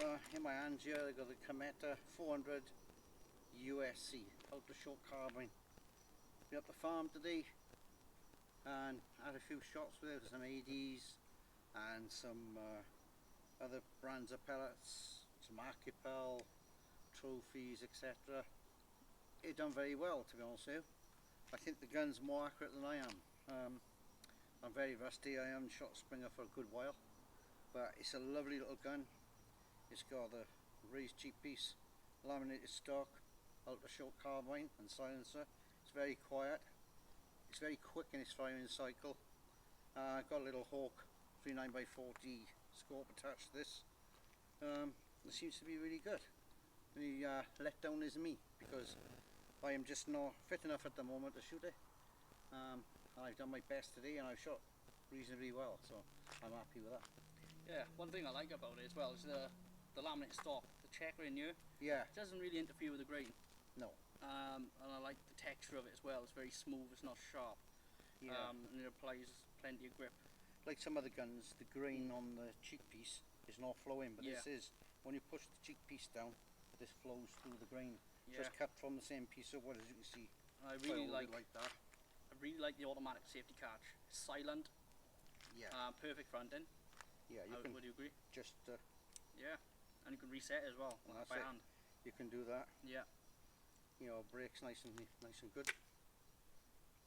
in my hands here I've got the Cometa 400 USC, ultra short carbine. Been up the farm today and had a few shots with it, some ADs and some other brands of pellets, some Archipel, trophies, etc. It done very well, to be honest with you. I think the gun's more accurate than I am. I'm very rusty, I haven't shot a Springer for a good while, but it's a lovely little gun. It's got a raised cheek piece, laminated stock, ultra short carbine and silencer. It's very quiet, it's very quick in its firing cycle. I've got a little Hawk 39x40 scope attached to this. It seems to be really good. The letdown is me, because I am just not fit enough at the moment to shoot it. I've done my best today and I've shot reasonably well, so I'm happy with that. Yeah, one thing I like about it as well is the laminate stock, the checker in here. Yeah. It doesn't really interfere with the grain. No. And I like the texture of it as well. It's very smooth, it's not sharp. Yeah. And it applies plenty of grip. Like some other guns, the grain on the cheek piece is not flowing, but Yeah. this is, when you push the cheek piece down, this flows through the grain. Yeah. Just cut from the same piece of wood, as you can see. I really like that. I really like the automatic safety catch. It's silent. Yeah. Perfect fronting. Yeah. You can would you agree? just Yeah. And you can reset it as well by hand. You can do that. Yeah. You know, brakes nice and good.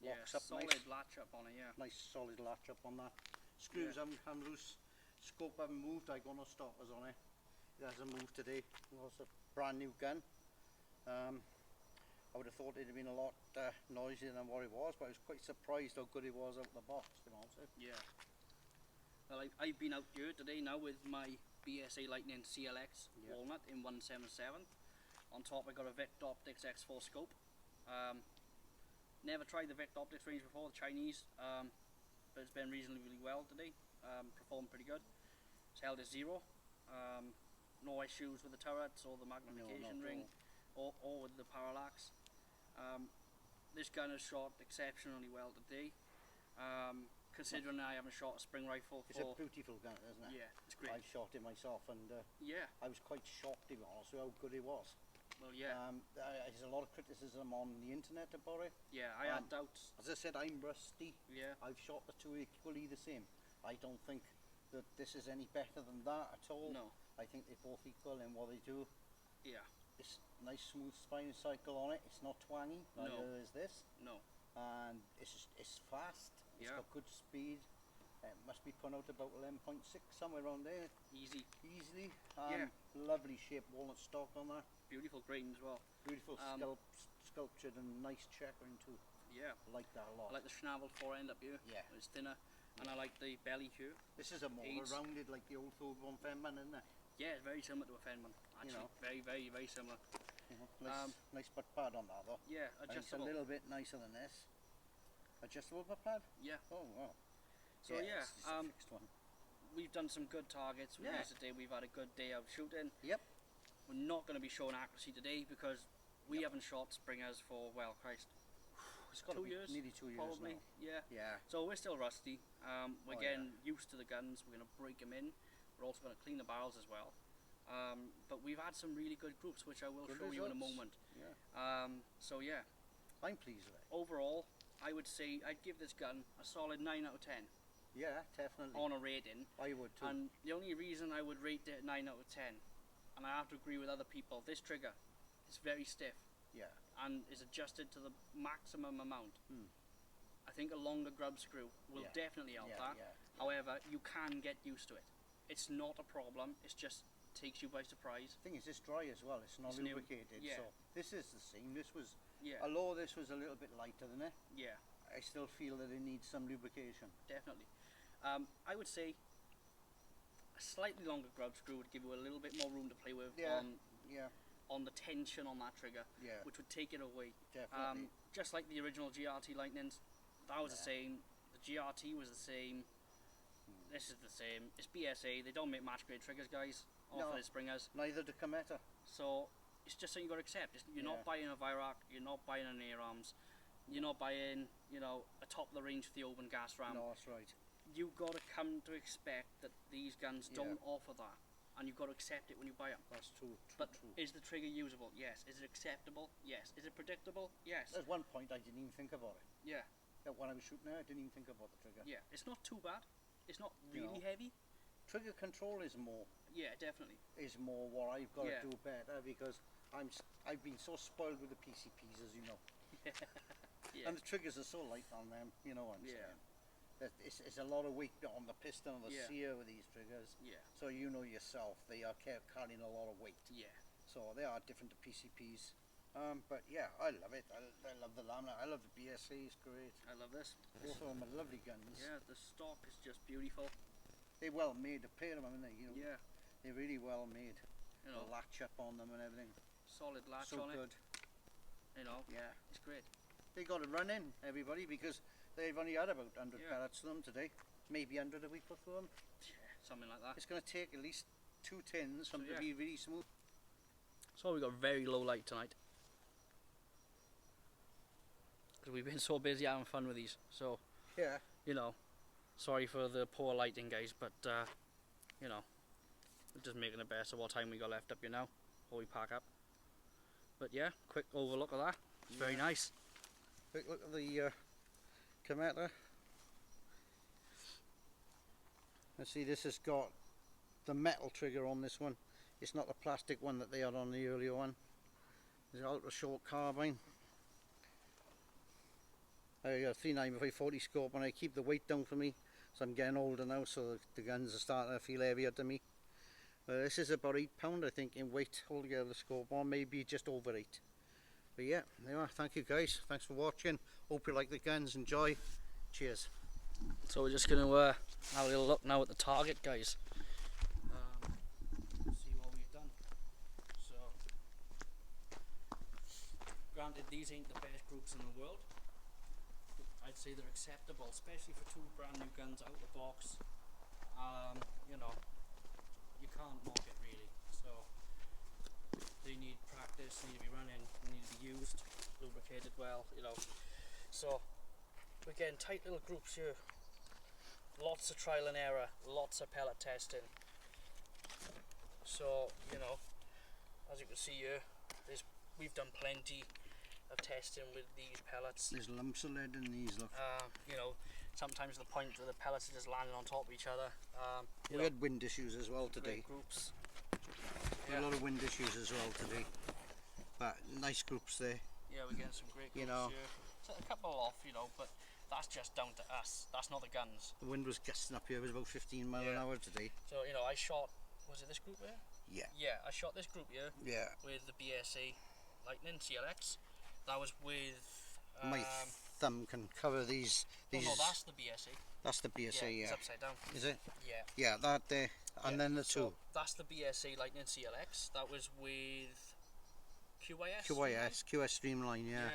Yeah, Locks up solid nice. latch up on it, yeah. Nice solid latch up on that. Screws haven't come loose. Scope haven't moved. I got no stoppers on it. It hasn't moved today. It was a brand new gun. I would have thought it'd have been a lot noisier than what it was, but I was quite surprised how good it was out of the box, to be honest with you. Yeah. Well, I've been out here today now with my BSA Lightning CLX Walnut in 177. On top I got a Vect Optics X4 scope. Never tried the Vect Optics range before, the Chinese, but it's been reasonably really well today. Performed pretty good. It's held at 0. No issues with the turrets or the magnification ring or with the parallax. This gun has shot exceptionally well today. Considering I haven't shot a spring rifle for... It's a beautiful gun, isn't it? Yeah, it's great. I've shot it myself and yeah. I was quite shocked, to be honest, with how good it was. Well, yeah. There's a lot of criticism on the internet about it. Yeah, I had doubts. As I said, I'm rusty. Yeah. I've shot the two equally the same. I don't think that this is any better than that at all. No. I think they're both equal in what they do. Yeah. It's nice smooth spine cycle on it. It's not twangy, neither is this. No. And it's fast. It's got good speed. It must be put out about 11.6, somewhere around there. Easily. Yeah. Lovely shaped walnut stock on that. Beautiful grain as well. Beautiful sculptured and nice checkering too. Yeah. I like that a lot. I like the schnaveled forend up here. Yeah. It's thinner. And I like the belly here. This is a more rounded, like the old Thorburn Fenman, isn't it? Yeah, it's very similar to a Fenman. Actually, very, very, very similar. Nice butt pad on that though. Yeah, adjustable. It's a little bit nicer than this. Adjustable butt pad? Yeah. Oh wow. So yeah, it's a fixed one. We've done some good targets with this today. We've had a good day out shooting. Yep. We're not going to be showing accuracy today because we haven't shot Springers for, well, Christ, it's got 2 years? Nearly 2 years probably. now. Yeah. So we're still rusty. We're getting used to the guns. We're going to break them in. We're also going to clean the barrels as well. But we've had some really good groups, which I will show you in a moment. Yeah. So yeah, I'm pleased with it. Overall, I would say I'd give this gun a solid 9 out of 10. Yeah, definitely. On a rating. I would too. And the only reason I would rate it 9 out of 10, and I have to agree with other people, this trigger is very stiff. Yeah. And is adjusted to the maximum amount. I think a longer grub screw will definitely help that. Yeah. However, you can get used to it. It's not a problem. It just takes you by surprise. The thing is, it's dry as well. It's not lubricated. Yeah. So this is the same. This was, yeah. Although this was a little bit lighter than it, yeah, I still feel that it needs some lubrication. Definitely. I would say a slightly longer grub screw would give you a little bit more room to play with on the tension on that trigger, which would take it away. Definitely. Just like the original GRT Lightnings, that was the same. The GRT was the same. This is the same. It's BSA. They don't make match grade triggers, guys. For the Springers. Neither do Cometa. So it's just something you got to accept. You're not buying a Viroc. You're not buying an Air Arms. You're not buying, a top of the range Theoban gas ram. No, that's right. You've got to come to expect that these guns don't offer that. and you've got to accept it when you buy them. That's true. But is the trigger usable? Yes. Is it acceptable? Yes. Is it predictable? Yes. At one point, I didn't even think about it. Yeah. When I was shooting it, I didn't even think about the trigger. Yeah. It's not too bad. It's not You really know. heavy. Trigger control is more Yeah, definitely. what I've got Yeah. to do better, because I've been so spoiled with the PCPs, as you know, Yeah. and the triggers are so light on them. You know what I'm Yeah. saying? That it's a lot of weight on the piston or the Yeah. sear with these triggers. Yeah. So you know yourself, they are carrying a lot of weight. Yeah. So they are different to PCPs. But yeah, I love it. I love the laminate. I love the BSA. It's great. I love this. Both of them are lovely guns. Yeah, the stock is just beautiful. They're well made. A pair of them, aren't they? You know, Yeah. they're really well made. You The know, latch up on them and everything. solid latch So on good. it. You know, Yeah. it's great. They got to run in, everybody, because they've only had about 100 Yeah. pellets to them today. Maybe 100 if we put through them. Yeah, something like that. It's going to take at least 2 tins for them Yeah. to be really smooth. So we got very low light tonight. Because we've been so busy having fun with these. So, Yeah. you know, sorry for the poor lighting, guys, but, you know, we're just making the best of what time we got left up here now, before we pack up. But yeah, quick overlook of that. It's very Yeah. nice. Quick look at the Cometa. Let's see, this has got the metal trigger on this one. It's not the plastic one that they had on the earlier one. It's an ultra short carbine. I got a 395/40 scope, and I keep the weight down for me, so I'm getting older now, so the guns are starting to feel heavier to me. This is about £8 I think in weight altogether, the scope on, maybe just over 8. But yeah, there you are. Thank you guys, thanks for watching. Hope you like the guns, enjoy. Cheers. So we're just going to have a little look now at the target, guys. See what we've done. So, granted, these ain't the best groups in the world. I'd say they're acceptable, especially for 2 brand new guns out of the box. You know, you can't knock it really. So, they need practice, need to be running, need to be used, lubricated well, you know. So, we're getting tight little groups here. Lots of trial and error, lots of pellet testing. So, you know, as you can see here, we've done plenty of testing with these pellets. There's lumps of lead in these, look. You know, sometimes to the point where the pellets are just landing on top of each other. We had wind issues as well today. great groups. A lot of wind issues as well today. But nice groups there. Yeah, we're getting some great groups You know. here. So a couple off, you know, but that's just down to us. That's not the guns. The wind was gusting up here, it was about 15 mile an Yeah. hour today. So, you know, I shot, was it this group here? Yeah. Yeah, I shot this group here Yeah. with the BSA Lightning CLX. That was with... My thumb can cover these. oh no, that's the BSA. That's the BSA, It's yeah. upside down. Is it? Yeah. Yeah, that there. And Yeah, then the so two. that's the BSA Lightning CLX. That was with QIS. QS Streamline, yeah.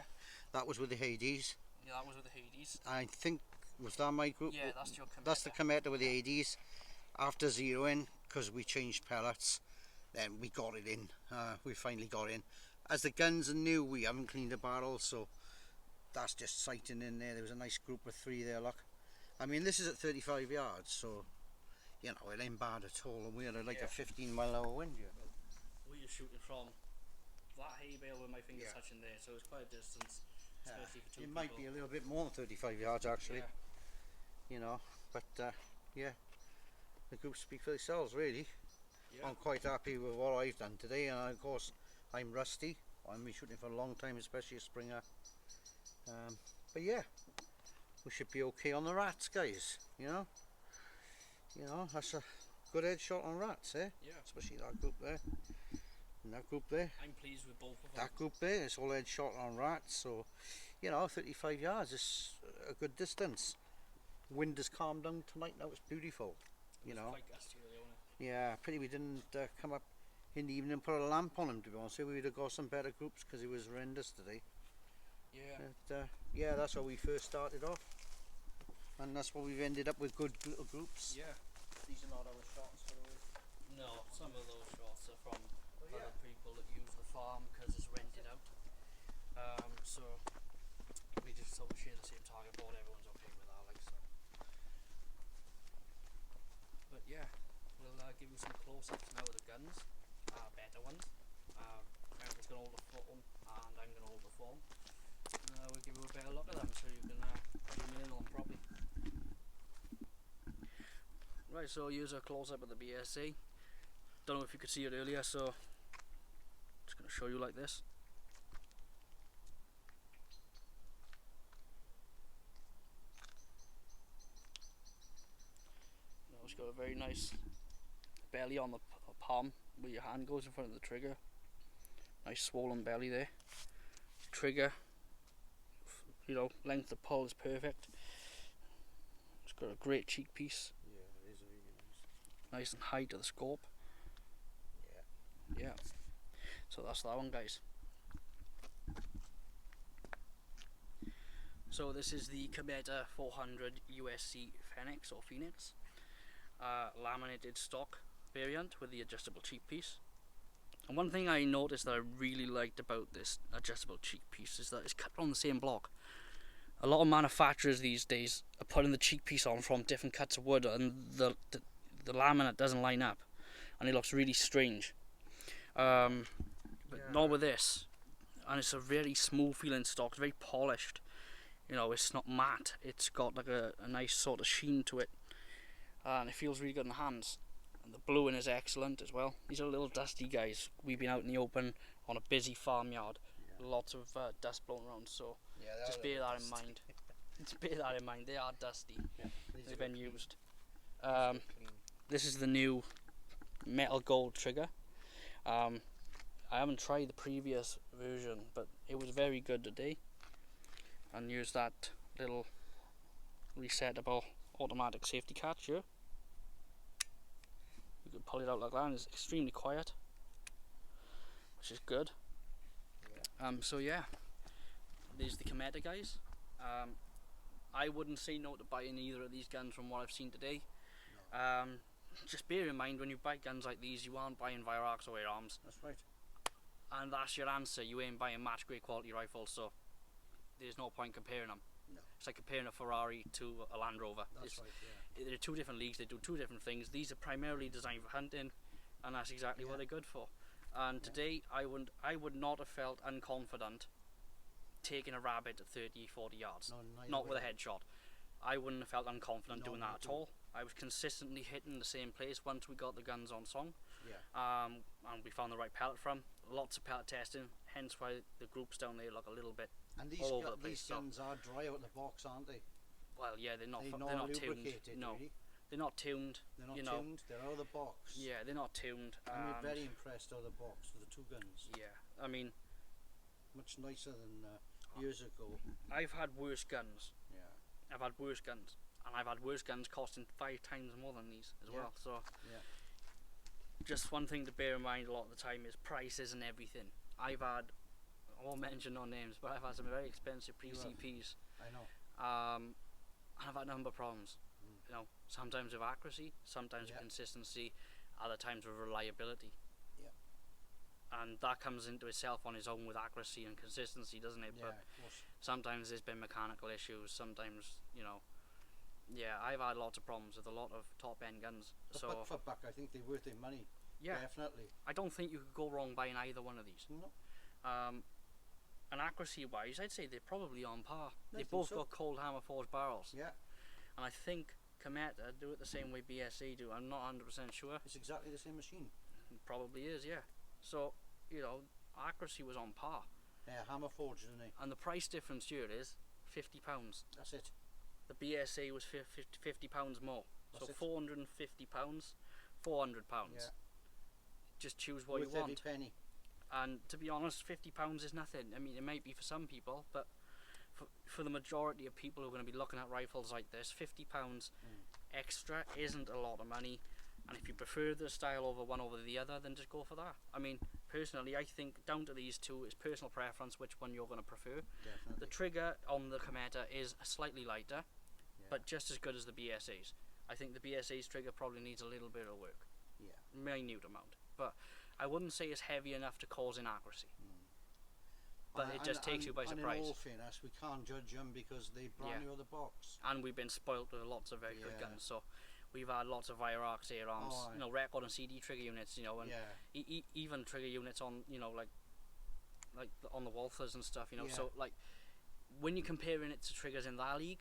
That was with the Hades. Yeah, that was with the Hades. I think, was that my group? Yeah, that's your Cometa. That's the Cometa with the Hades. After zeroing, because we changed pellets, then we got it in. We finally got in. As the guns are new, we haven't cleaned the barrels, so that's just sighting in there. There was a nice group of 3 there, look. I mean, this is at 35 yards, so, you know, it ain't bad at all. And we had like a 15 mile an hour wind here. We were shooting from that hay bale with my fingers Yeah. touching there, so it's quite a distance, especially for 2 It people. might be a little bit more than 35 yards actually, Yeah. you know, but yeah, the groups speak for themselves really. Yeah. I'm quite happy with what I've done today, and of course I'm rusty. I've been shooting for a long time, especially a Springer. But yeah, we should be okay on the rats, guys. You know, that's a good headshot on rats, eh? Yeah. Especially that group there, and that group there. I'm pleased with both of them. That group there, it's all headshot on rats, so you know, 35 yards is a good distance. Wind has calmed down tonight now, it's beautiful. You know, Quite gusty earlier, wasn't it? yeah, pity we didn't come up in the evening and put a lamp on him, to be honest. We would have got some better groups because it was horrendous today. Yeah. But, yeah, that's how we first started off, and that's what we've ended up with, good little groups. Yeah. These are not our shots, by the way. No, some of those shots are from yeah. other people that use the farm because it's rented out. So we just sort of share the same target board. Everyone's okay with that, like so. But yeah, we'll give you some close-ups now of the guns, better ones. America's going to hold the phone and I'm going to hold the phone. We'll give you a better look at them so you can zoom in on them properly. Right, so here's a close-up of the BSA. Don't know if you could see it earlier, so just going to show you like this. It's got a very nice belly on the palm where your hand goes in front of the trigger. Nice swollen belly there. Trigger, you know, length of pull is perfect. It's got a great cheek piece. Yeah, it is really nice. Nice and high to the scope. Yeah. So that's that one, guys. So this is the Cometa 400 USC Fenix or Phoenix. Laminated stock variant with the adjustable cheek piece. And one thing I noticed that I really liked about this adjustable cheek piece is that it's cut on the same block. A lot of manufacturers these days are putting the cheek piece on from different cuts of wood, and the laminate doesn't line up, and it looks really strange. But not with this, and it's a very smooth feeling stock. It's very polished. You know, it's not matte. It's got like a nice sort of sheen to it. And it feels really good in the hands. And the bluing is excellent as well. These are little dusty guys. We've been out in the open on a busy farmyard. Lots of dust blowing around, so just bear that in mind. Just bear that in mind. They are dusty. They've been used. This is the new metal gold trigger. I haven't tried the previous version, but it was very good today. And use that little resettable automatic safety catch here. You can pull it out like that, and it's extremely quiet, which is good. So yeah, these are the Cometa guys. I wouldn't say no to buying either of these guns from what I've seen today. Just bear in mind, when you buy guns like these, you aren't buying Virox or arms. That's right. And that's your answer. You ain't buying match grade quality rifles, so there's no point comparing them. No. It's like comparing a Ferrari to a Land Rover. That's right, yeah. They're two different leagues, they do two different things. These are primarily designed for hunting, and that's exactly what they're good for. And today, I would not have felt unconfident taking a rabbit at 30, 40 yards. No, not with a headshot. I wouldn't have felt unconfident doing that at all. I was consistently hitting the same place once we got the guns on song. And we found the right pellet from. Lots of pellet testing, hence why the groups down there look a little bit and all over the place. These guns are dry out of the box, aren't they? Well, yeah, they're not tuned. No, really. They're not tuned. They're not tuned. They're out of the box. Yeah, they're not tuned. And we're very impressed out of the box with the two guns. Yeah, I mean, much nicer than years ago. I've had worse guns. Yeah. I've had worse guns, and I've had worse guns costing 5 times more than these as well. So, just one thing to bear in mind a lot of the time is price isn't everything. I've had, I won't mention no names, but I've had some very expensive PCPs. I know. And I've had a number of problems. You know, sometimes with accuracy, sometimes with consistency, other times with reliability. Yeah. And that comes into itself on its own with accuracy and consistency, doesn't it? Yeah, But of course. sometimes there's been mechanical issues. Sometimes, you know, I've had lots of problems with a lot of top end guns. But so buck for buck, I think they're worth their money. yeah, definitely. I don't think you could go wrong buying either one of these. No. And accuracy wise, I'd say they're probably on par. I They think both so. got cold hammer forged barrels. Yeah. And I think Cometa do it the same way BSA do. I'm not 100% sure. It's exactly the same machine. It probably is, yeah. So, you know, accuracy was on par. Yeah, hammer forged, isn't it? And the price difference here is £50. That's it. The BSA was £50 more. That's so it. £450, £400. Yeah. Just choose what Worth you want. every penny. And to be honest, £50 is nothing. I mean, it might be for some people, but for the majority of people who are going to be looking at rifles like this, £50 extra isn't a lot of money. And if you prefer the style over one over the other, then just go for that. I mean, personally, I think down to these two is personal preference which one you're going to prefer. Definitely. The trigger on the Cometa is slightly lighter, but just as good as the BSA's. I think the BSA's trigger probably needs a little bit of work. Yeah. Minute amount. But I wouldn't say it's heavy enough to cause inaccuracy. But it just takes you by surprise. And in all fairness, we can't judge them because they're brand new out of the box. And we've been spoilt with lots of very good guns. So we've had lots of Virox air-arms, Oh, you know, record and CD trigger units, you know, and yeah, even trigger units on, you know, like on the Walthers and stuff, you know. Yeah. So like when you're comparing it to triggers in that league,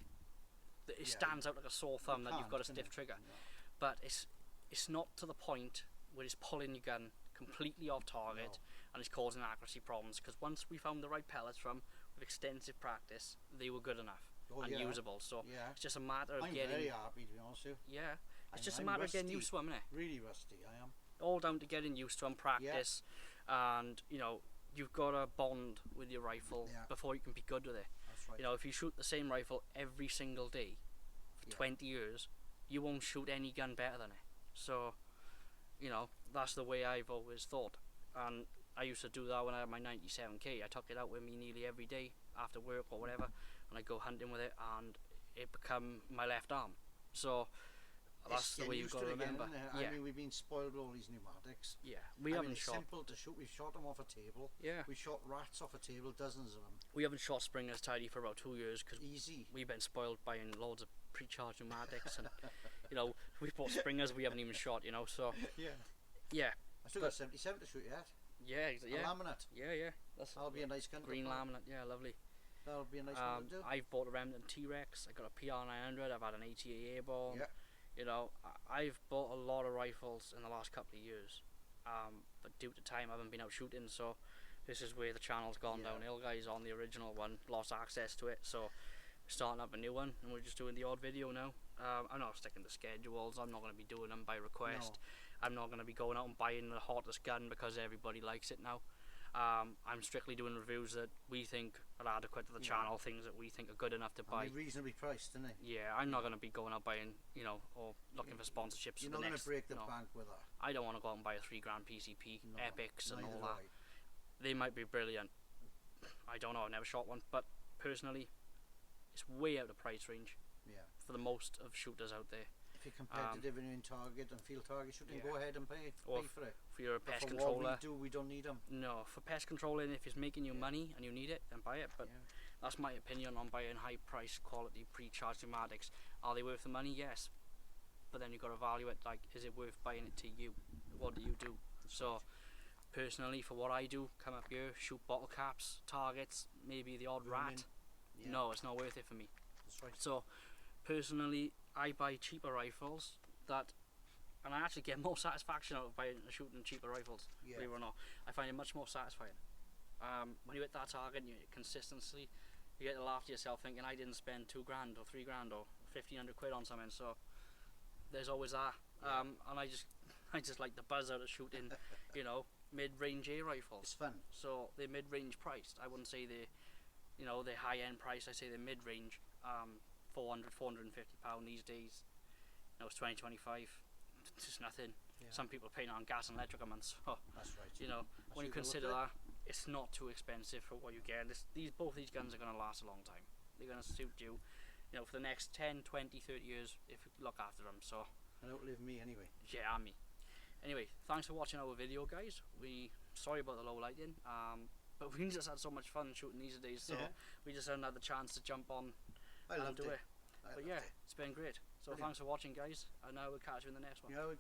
it Yeah. stands out like a sore thumb that you've got a can't, stiff can trigger. No. But it's not to the point where it's pulling your gun completely off target and it's causing accuracy problems. Because once we found the right pellets from, with extensive practice, they were good enough Oh, and yeah. usable. So Yeah. it's just a matter of I'm getting. very happy, to be honest with you. Yeah, it's just a I'm matter of getting rusty. used to them, innit? Really rusty, I am. All down to getting used to them, practice, and you know, you've got to bond with your rifle Yeah. before you can be good with it. That's right. You know, if you shoot the same rifle every single day for Yeah. 20 years, you won't shoot any gun better than it. So, you know, that's the way I've always thought. And I used to do that when I had my 97K. I took it out with me nearly every day after work or whatever, and I go hunting with it, and it become my left arm. So that's the way you've got to remember. I mean, we've been spoiled with all these pneumatics. Yeah, we haven't it's shot. simple to shoot. We've shot them off a table. Yeah, We shot rats off a table, dozens of them. we haven't shot springers tidy for about 2 years because Easy. we've been spoiled buying loads of pre-charged pneumatics, and you know, we bought springers we haven't even shot. You know, so Yeah. yeah, I still got 77 to shoot yet. yeah, A yeah, laminate. yeah. That's That'll be a nice gun. to green put. laminate. Yeah, lovely. That'll be a nice one to do. I've bought a Remnant T-Rex. I got a PR900. I've had an ATA airborne. Yeah. You know, I've bought a lot of rifles in the last couple of years, but due to time I haven't been out shooting, so this is where the channel's gone Yeah. downhill, guys. On the original one, lost access to it, so we're starting up a new one, and we're just doing the odd video now. I'm not sticking to schedules. I'm not going to be doing them by request. I'm not going to be going out and buying the hottest gun because everybody likes it now. I'm strictly doing reviews that we think are adequate to the channel, things that we think are good enough to buy. And reasonably priced, isn't it? Yeah, I'm not going to be going out buying, you know, or looking for sponsorships. You're for not the going next, to break the you know, bank with that. I don't want to go out and buy a £3 PCP, No, epics and neither all do that. They might be brilliant. I don't know. I've never shot one, but personally, it's way out of price range Yeah. for the most of shooters out there. If you're competitive and you're in target and field target shooting, yeah. go ahead and pay Or for it. For your But pest for controller, what we don't need them. no. For pest controlling, if it's making you money and you need it, then buy it. But Yeah. that's my opinion on buying high price quality pre-charged pneumatics. Are they worth the money? Yes. But then you've got to evaluate, like, is it worth buying it to you? What do you do? So personally, for what I do, come up here, shoot bottle caps, targets, maybe the odd rat. Yeah. No, it's not worth it for me. That's right. So personally, I buy cheaper rifles that, and I actually get more satisfaction out of buying shooting cheaper rifles. Yeah. Believe it or not, I find it much more satisfying. When you hit that target, and you consistency, you get to laugh to yourself thinking I didn't spend £2 or £3 or 1,500 quid on something. So there's always that. And I just like the buzz out of shooting, you know, mid-range air rifles. It's fun. So they're mid-range priced. I wouldn't say they're, you know, they're high-end price. I say they're mid-range. £450 these days. You know, it's 2025. It's just nothing. Yeah. Some people are paying on gas and electric a month. So That's right. you know, That's when you what they consider look that, it's not too expensive for what you get. Both these guns are going to last a long time. They're going to suit you, you know, for the next 10, 20, 30 years if you look after them. So And outlive me anyway. yeah, me. Anyway, thanks for watching our video, guys. Sorry about the low lighting, but we just had so much fun shooting these days, so Yeah. we just hadn't had the chance to jump on I and loved do it. it. I But loved yeah, it. it's been great. So Brilliant. thanks for watching, guys, and now we'll catch you in the next one. Yeah,